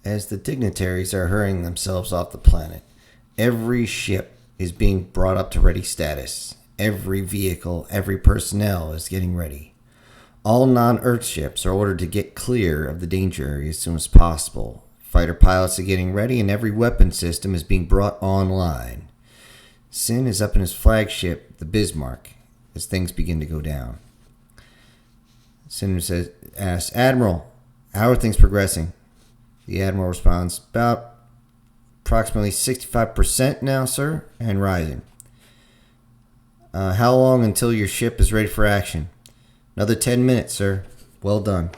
As the dignitaries are hurrying themselves off the planet, every ship is being brought up to ready status. Every vehicle, every personnel is getting ready. All non-Earth ships are ordered to get clear of the danger area as soon as possible. Fighter pilots are getting ready, and every weapon system is being brought online. Sin is up in his flagship, the Bismarck, as things begin to go down. Sin asks, Admiral, how are things progressing? The Admiral responds, about approximately 65% now, sir, and rising. How long until your ship is ready for action? Another 10 minutes, sir. Well done.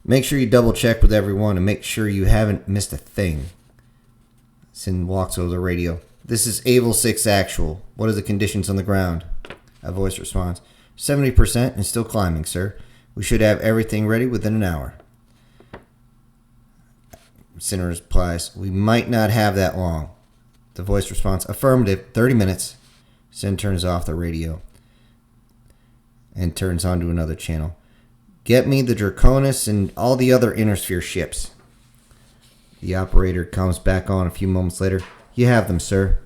Make sure you double check with everyone and make sure you haven't missed a thing. Sin walks over the radio. This is Able 6 Actual. What are the conditions on the ground? A voice responds, 70% and still climbing, sir. We should have everything ready within an hour. Sinner replies, we might not have that long. The voice responds, affirmative, 30 minutes. Sin turns off the radio and turns on to another channel. Get me the Draconis and all the other Intersphere ships. The operator comes back on a few moments later. You have them, sir.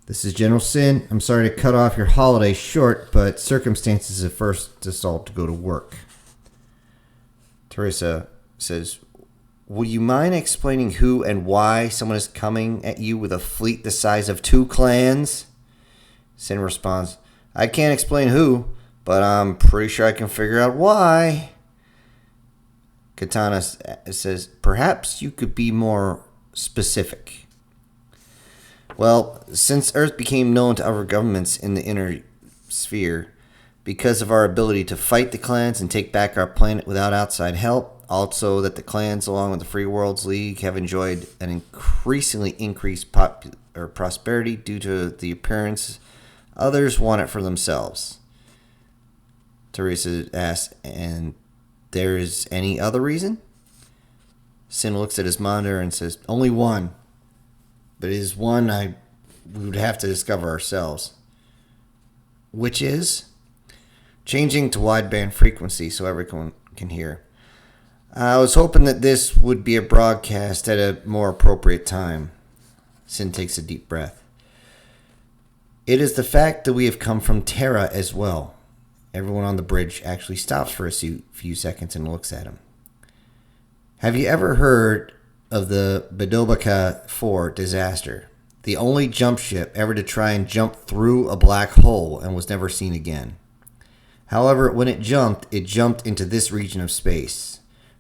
This is General Sin. I'm sorry to cut off your holiday short, but circumstances have forced us all to go to work. Teresa says, would you mind explaining who and why someone is coming at you with a fleet the size of 2 clans? Sin responds, I can't explain who, but I'm pretty sure I can figure out why. Katana says, perhaps you could be more specific. Well, since Earth became known to other governments in the inner sphere, because of our ability to fight the clans and take back our planet without outside help, also that the clans along with the Free Worlds League have enjoyed an increasingly increased prosperity due to the appearance, others want it for themselves. Teresa asks, and there's any other reason? Sin looks at his monitor and says, only one. But it is one we would have to discover ourselves. Which is? Changing to wideband frequency so everyone can hear. I was hoping that this would be a broadcast at a more appropriate time. Sin takes a deep breath. It is the fact that we have come from Terra as well. Everyone on the bridge actually stops for a few seconds and looks at him. Have you ever heard of the Battletech 4 disaster? The only jump ship ever to try and jump through a black hole and was never seen again. However, when it jumped into this region of space.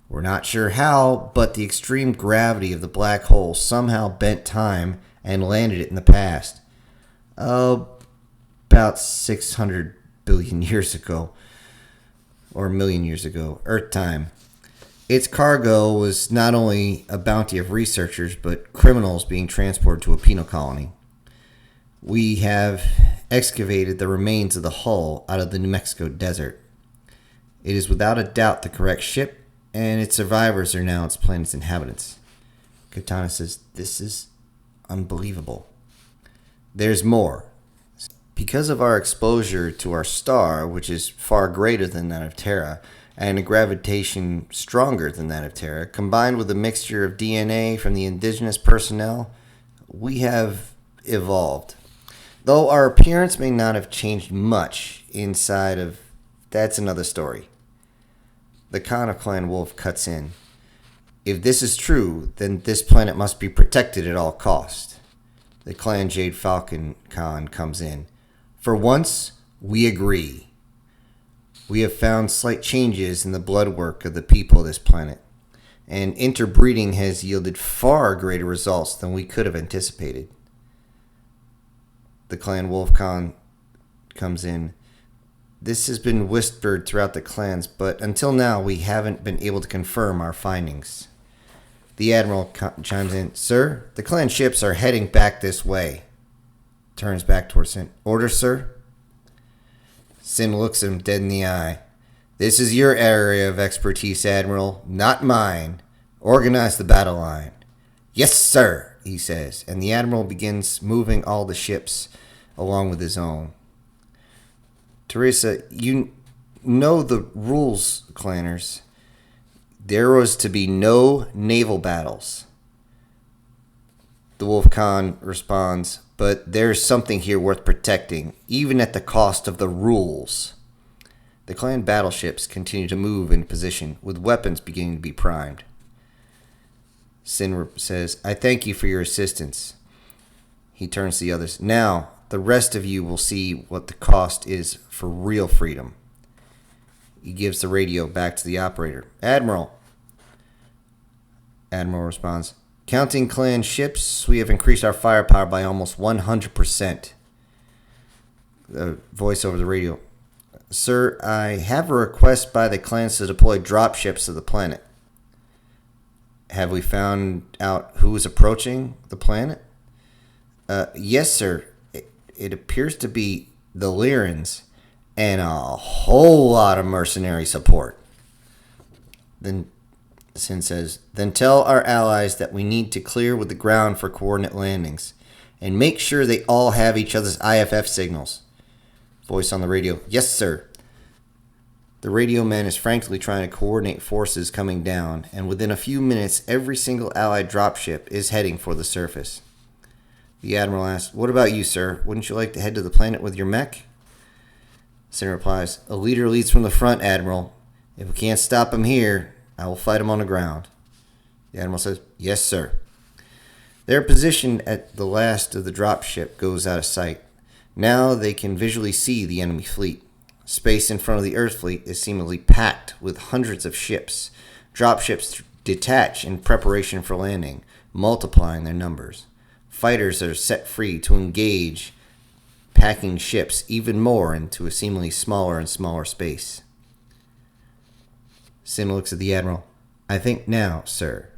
We're not sure how, but the extreme gravity of the black hole somehow bent time and landed it in the past. About 600 billion years ago. Or a million years ago. Earth time. Its cargo was not only a bounty of researchers, but criminals being transported to a penal colony. We have excavated the remains of the hull out of the New Mexico desert. It is without a doubt the correct ship, and its survivors are now its planet's inhabitants. Katana says, this is unbelievable. There's more. Because of our exposure to our star, which is far greater than that of Terra, and a gravitation stronger than that of Terra, combined with a mixture of DNA from the indigenous personnel, we have evolved. Though our appearance may not have changed much inside of... That's another story. The Khan of Clan Wolf cuts in. If this is true, then this planet must be protected at all costs. The Clan Jade Falcon Khan comes in. For once, we agree. We have found slight changes in the blood work of the people of this planet, and interbreeding has yielded far greater results than we could have anticipated. The Clan Wolf Khan comes in. This has been whispered throughout the clans, but until now we haven't been able to confirm our findings. The Admiral chimes in. Sir, the clan ships are heading back this way. Turns back towards Sin. Order, sir? Sin looks him dead in the eye. This is your area of expertise, Admiral, not mine. Organize the battle line. Yes, sir, he says, and the Admiral begins moving all the ships along with his own. Teresa, you know the rules, clanners. There was to be no naval battles. The Wolf Khan responds, but there's something here worth protecting, even at the cost of the rules. The clan battleships continue to move in position, with weapons beginning to be primed. Sin says, I thank you for your assistance. He turns to the others. Now, the rest of you will see what the cost is for real freedom. He gives the radio back to the operator. Admiral. Admiral responds, counting clan ships, we have increased our firepower by almost 100%. The voice over the radio. Sir, I have a request by the clans to deploy dropships to the planet. Have we found out who is approaching the planet? Yes, sir. It appears to be the Lyrans and a whole lot of mercenary support. Then Sin says, then tell our allies that we need to clear with the ground for coordinate landings and make sure they all have each other's IFF signals. Voice on the radio, yes, sir. The radio man is frantically trying to coordinate forces coming down, and within a few minutes, every single allied dropship is heading for the surface. The Admiral asks, what about you, sir? Wouldn't you like to head to the planet with your mech? Sin replies, a leader leads from the front, Admiral. If we can't stop him here, I will fight him on the ground. The Admiral says, yes, sir. Their position at the last of the dropship goes out of sight. Now they can visually see the enemy fleet. Space in front of the Earth fleet is seemingly packed with hundreds of ships. Dropships detach in preparation for landing, multiplying their numbers. Fighters are set free to engage, packing ships even more into a seemingly smaller and smaller space. Sin looks at the Admiral. I think now, sir.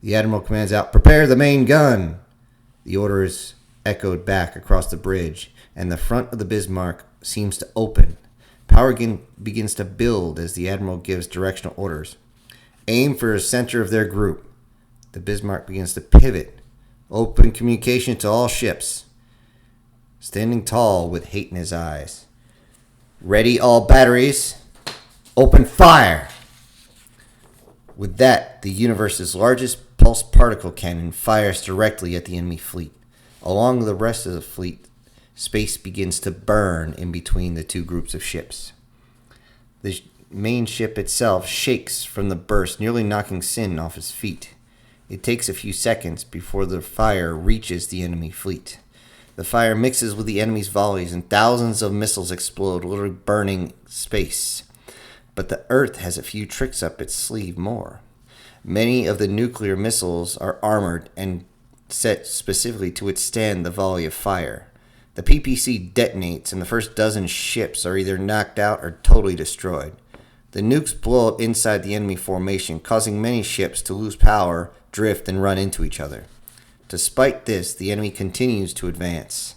The Admiral commands out, prepare the main gun! The order is echoed back across the bridge, and the front of the Bismarck seems to open. Power begins to build as the Admiral gives directional orders. Aim for the center of their group. The Bismarck begins to pivot. Open communication to all ships. Standing tall with hate in his eyes. Ready all batteries. Open fire! With that, the universe's largest pulse particle cannon fires directly at the enemy fleet. Along the rest of the fleet, space begins to burn in between the two groups of ships. The main ship itself shakes from the burst, nearly knocking Sin off his feet. It takes a few seconds before the fire reaches the enemy fleet. The fire mixes with the enemy's volleys, and thousands of missiles explode, literally burning space. But the Earth has a few tricks up its sleeve more. Many of the nuclear missiles are armored and set specifically to withstand the volley of fire. The PPC detonates, and the first dozen ships are either knocked out or totally destroyed. The nukes blow up inside the enemy formation, causing many ships to lose power, drift, and run into each other. Despite this, the enemy continues to advance.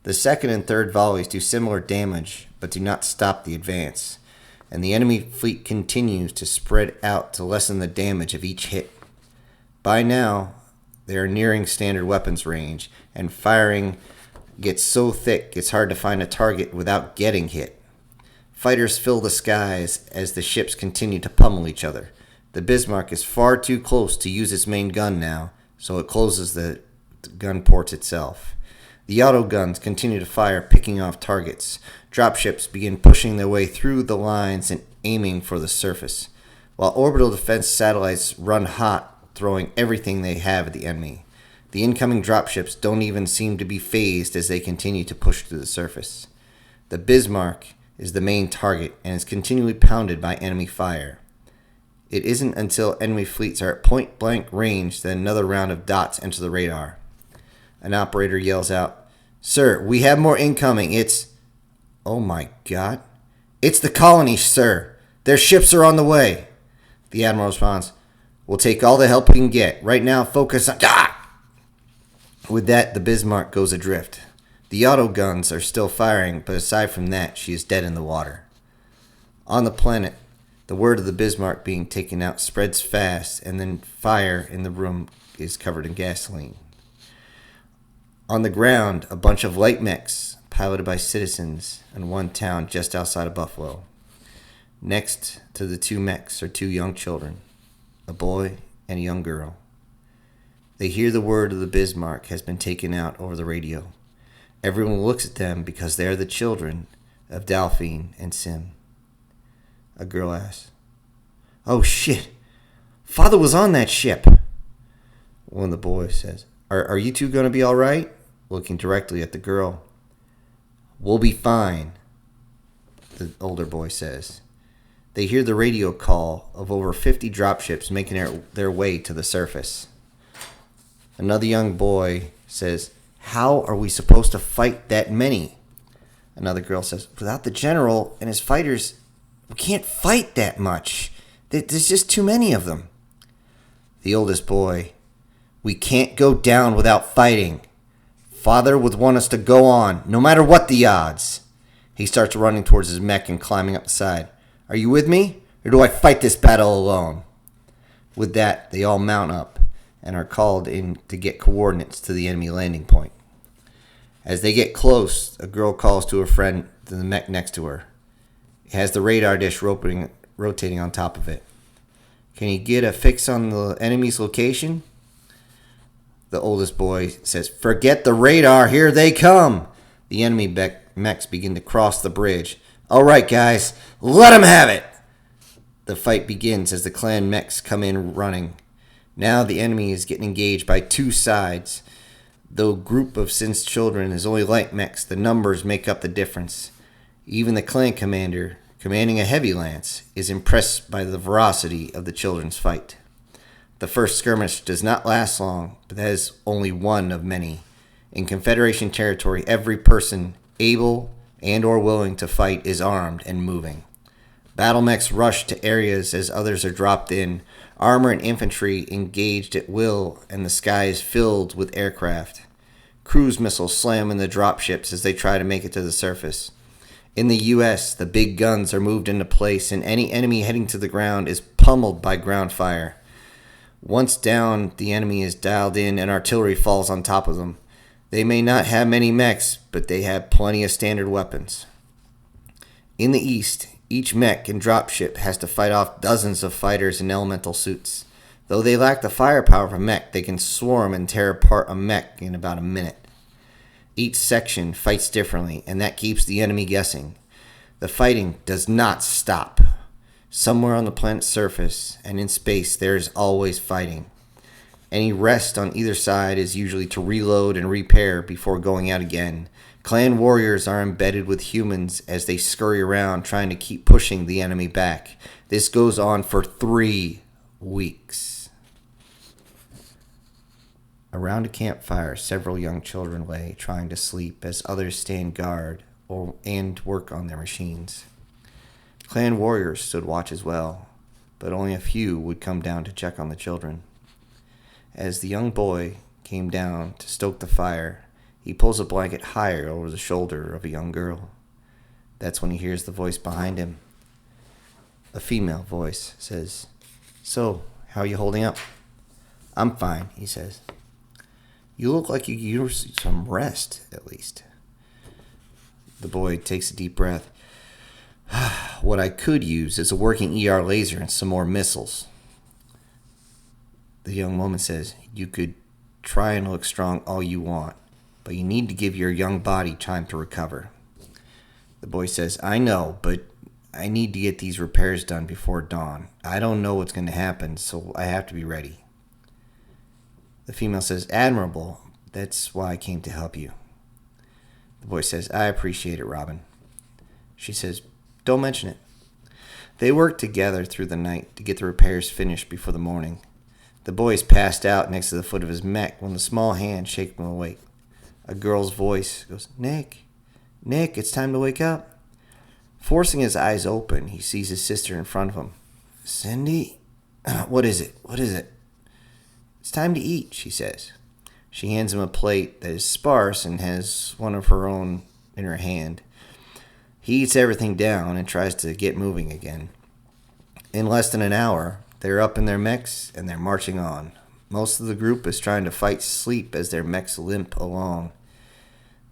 The second and third volleys do similar damage, but do not stop the advance, and the enemy fleet continues to spread out to lessen the damage of each hit. By now, they are nearing standard weapons range, and firing gets so thick it's hard to find a target without getting hit. Fighters fill the skies as the ships continue to pummel each other. The Bismarck is far too close to use its main gun now, so it closes the gun ports itself. The auto guns continue to fire, picking off targets. Dropships begin pushing their way through the lines and aiming for the surface, while orbital defense satellites run hot, throwing everything they have at the enemy. The incoming dropships don't even seem to be phased as they continue to push to the surface. The Bismarck is the main target and is continually pounded by enemy fire. It isn't until enemy fleets are at point-blank range that another round of dots enter the radar. An operator yells out, "Sir, we have more incoming. It's..." Oh my God. "It's the colony, sir. Their ships are on the way." The Admiral responds, "We'll take all the help we can get. Right now, focus on..." Ah! With that, the Bismarck goes adrift. The auto guns are still firing, but aside from that, she is dead in the water. On the planet, the word of the Bismarck being taken out spreads fast, and then fire in the room is covered in gasoline. On the ground, a bunch of light mechs, piloted by citizens in one town just outside of Buffalo. Next to the two mechs are two young children, a boy and a young girl. They hear the word of the Bismarck has been taken out over the radio. Everyone looks at them because they are the children of Delphine and Sim. A girl asks, "Oh shit, Father was on that ship." One of the boys says, Are you two going to be all right?" Looking directly at the girl. "We'll be fine," the older boy says. They hear the radio call of over 50 dropships making their way to the surface. Another young boy says, "How are we supposed to fight that many?" Another girl says, "Without the general and his fighters, we can't fight that much. There's just too many of them." The oldest boy, "We can't go down without fighting. Father would want us to go on, no matter what the odds." He starts running towards his mech and climbing up the side. "Are you with me, or do I fight this battle alone?" With that, they all mount up and are called in to get coordinates to the enemy landing point. As they get close, a girl calls to a friend to the mech next to her. It has the radar dish rotating on top of it. "Can you get a fix on the enemy's location?" The oldest boy says, "Forget the radar, here they come." The enemy mechs begin to cross the bridge. "All right, guys, let them have it." The fight begins as the clan mechs come in running. Now the enemy is getting engaged by two sides. Though a group of Sin's children is only light mechs, the numbers make up the difference. Even the clan commander, commanding a heavy lance, is impressed by the ferocity of the children's fight. The first skirmish does not last long, but that is only one of many. In Confederation territory, every person able and or willing to fight is armed and moving. Battle mechs rush to areas as others are dropped in. Armor and infantry engaged at will, and the sky is filled with aircraft. Cruise missiles slam in the dropships as they try to make it to the surface. In the U.S., the big guns are moved into place, and any enemy heading to the ground is pummeled by ground fire. Once down, the enemy is dialed in and artillery falls on top of them. They may not have many mechs, but they have plenty of standard weapons. In the east, each mech and dropship has to fight off dozens of fighters in elemental suits. Though they lack the firepower of a mech, they can swarm and tear apart a mech in about a minute. Each section fights differently, and that keeps the enemy guessing. The fighting does not stop. Somewhere on the planet's surface and in space, there is always fighting. Any rest on either side is usually to reload and repair before going out again. Clan warriors are embedded with humans as they scurry around trying to keep pushing the enemy back. This goes on for 3 weeks. Around a campfire, several young children lay, trying to sleep as others stand guard and work on their machines. Clan warriors stood watch as well, but only a few would come down to check on the children. As the young boy came down to stoke the fire, he pulls a blanket higher over the shoulder of a young girl. That's when he hears the voice behind him. A female voice says, "So, how are you holding up?" "I'm fine," he says. "You look like you used some rest, at least." The boy takes a deep breath. "What I could use is a working ER laser and some more missiles." The young woman says, "You could try and look strong all you want, but you need to give your young body time to recover." The boy says, "I know, but I need to get these repairs done before dawn. I don't know what's going to happen, so I have to be ready." The female says, "Admirable. That's why I came to help you." The boy says, "I appreciate it, Robin." She says, "Don't mention it." They work together through the night to get the repairs finished before the morning. The boy is passed out next to the foot of his mech when the small hand shakes him awake. A girl's voice goes, Nick, it's time to wake up." Forcing his eyes open, he sees his sister in front of him. "Cindy, what is it? "It's time to eat," she says. She hands him a plate that is sparse and has one of her own in her hand. He eats everything down and tries to get moving again. In less than an hour, they're up in their mechs and they're marching on. Most of the group is trying to fight sleep as their mechs limp along.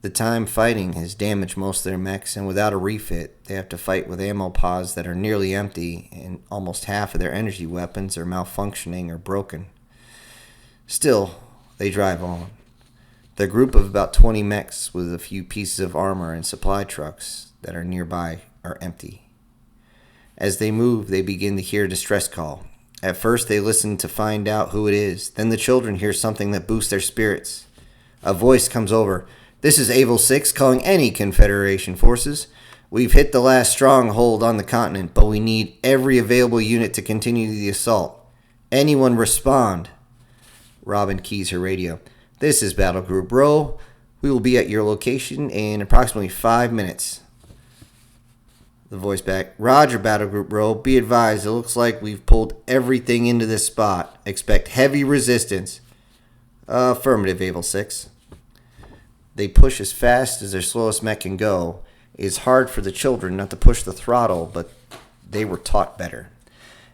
The time fighting has damaged most of their mechs, and without a refit, they have to fight with ammo pods that are nearly empty, and almost half of their energy weapons are malfunctioning or broken. Still, they drive on. Their group of about 20 mechs with a few pieces of armor and supply trucks that are nearby are empty. As they move, they begin to hear a distress call. At first, they listen to find out who it is. Then the children hear something that boosts their spirits. A voice comes over. "This is Able 6 calling any Confederation forces. We've hit the last stronghold on the continent, but we need every available unit to continue the assault. Anyone respond." Robin keys her radio. "This is Battle Group Rho. We will be at your location in approximately 5 minutes. The voice back. "Roger, Battle Group Rho. Be advised, it looks like we've pulled everything into this spot. Expect heavy resistance." Affirmative, Able 6. They push as fast as their slowest mech can go. It's hard for the children not to push the throttle, but they were taught better.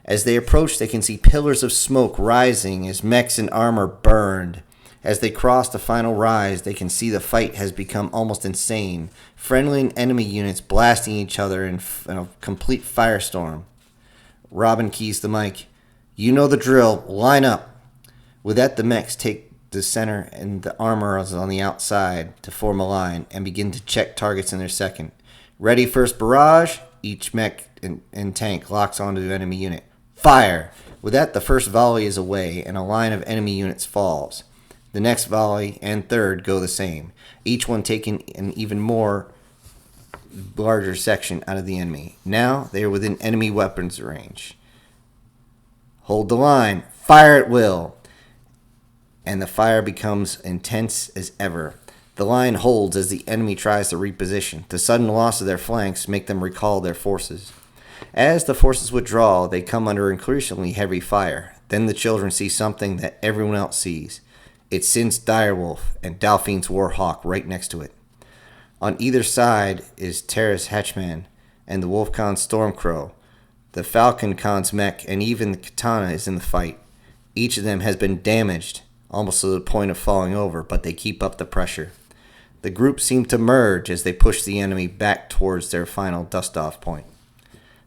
As they approach, they can see pillars of smoke rising as mechs and armor burned. As they cross the final rise, they can see the fight has become almost insane. Friendly and enemy units blasting each other in a complete firestorm. Robin keys the mic. "You know the drill. Line up." With that, the mechs take the center and the armor is on the outside to form a line and begin to check targets in their second. "Ready, first barrage." Each mech and tank locks onto the enemy unit. "Fire!" With that, the first volley is away and a line of enemy units falls. The next volley and third go the same, each one taking an even more larger section out of the enemy. Now they are within enemy weapons range. Hold the line. Fire at will. And the fire becomes intense as ever. The line holds as the enemy tries to reposition. The sudden loss of their flanks make them recall their forces. As the forces withdraw, they come under increasingly heavy fire. Then the children see something that everyone else sees. It's Sin's Direwolf and Delphine's Warhawk right next to it. On either side is Terra's Hatchman and the Wolfcon Stormcrow. The Falcon Khan's mech and even the Katana is in the fight. Each of them has been damaged, almost to the point of falling over, but they keep up the pressure. The group seem to merge as they push the enemy back towards their final dust-off point.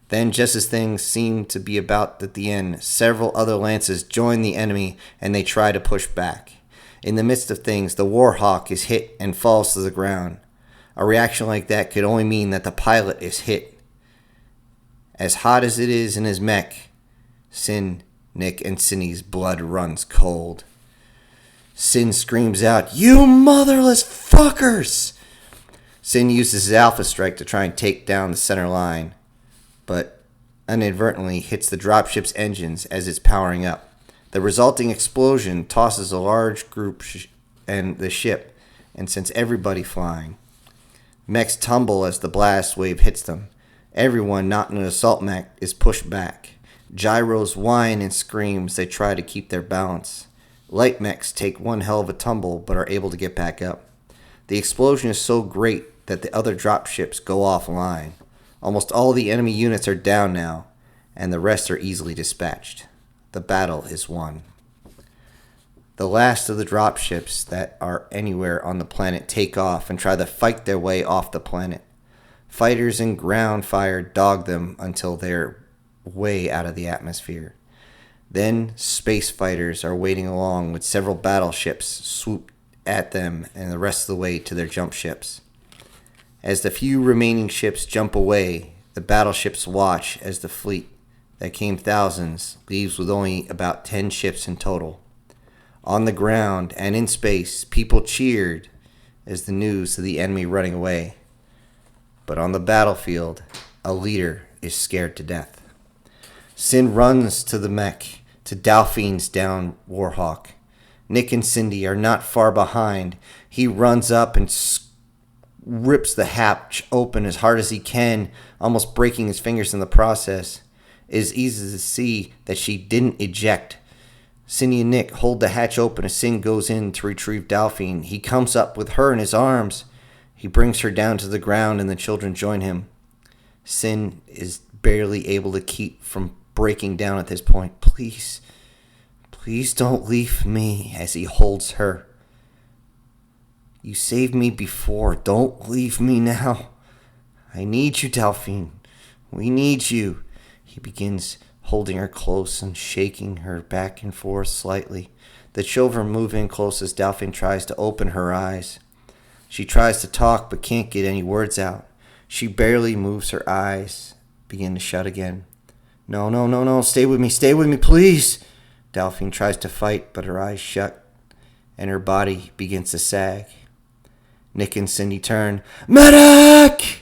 Then, just as things seem to be about at the end, several other lances join the enemy and they try to push back. In the midst of things, the Warhawk is hit and falls to the ground. A reaction like that could only mean that the pilot is hit. As hot as it is in his mech, Sin, Nick, and Cindy's blood runs cold. Sin screams out, "You motherless fuckers!" Sin uses his Alpha Strike to try and take down the center line, but inadvertently hits the dropship's engines as it's powering up. The resulting explosion tosses a large group and the ship, and sends everybody flying. Mechs tumble as the blast wave hits them. Everyone not in an assault mech is pushed back. Gyros whine and scream as they try to keep their balance. Light mechs take one hell of a tumble but are able to get back up. The explosion is so great that the other dropships go offline. Almost all the enemy units are down now, and the rest are easily dispatched. The battle is won. The last of the dropships that are anywhere on the planet take off and try to fight their way off the planet. Fighters and ground fire dog them until they're way out of the atmosphere. Then space fighters are waiting along with several battleships swoop at them and the rest of the way to their jump ships. As the few remaining ships jump away, the battleships watch as the fleet that came thousands leaves with only about 10 ships in total. On the ground and in space, people cheered as the news of the enemy running away. But on the battlefield, a leader is scared to death. Sin runs to the mech, to Delphine's down Warhawk. Nick and Cindy are not far behind. He runs up and rips the hatch open as hard as he can, almost breaking his fingers in the process. It is easy to see that she didn't eject. Cindy and Nick hold the hatch open as Sin goes in to retrieve Delphine. He comes up with her in his arms. He brings her down to the ground and the children join him. Sin is barely able to keep from breaking down at this point. Please don't leave me," as he holds her. You saved me before. Don't leave me now. I need you, Delphine. We need you. He begins holding her close and shaking her back and forth slightly. The children move in close as Delphine tries to open her eyes. She tries to talk but can't get any words out. She barely moves her eyes, begin to shut again. No, no, no, no, stay with me, please. Delphine tries to fight, but her eyes shut, and her body begins to sag. Nick and Cindy turn. Medic!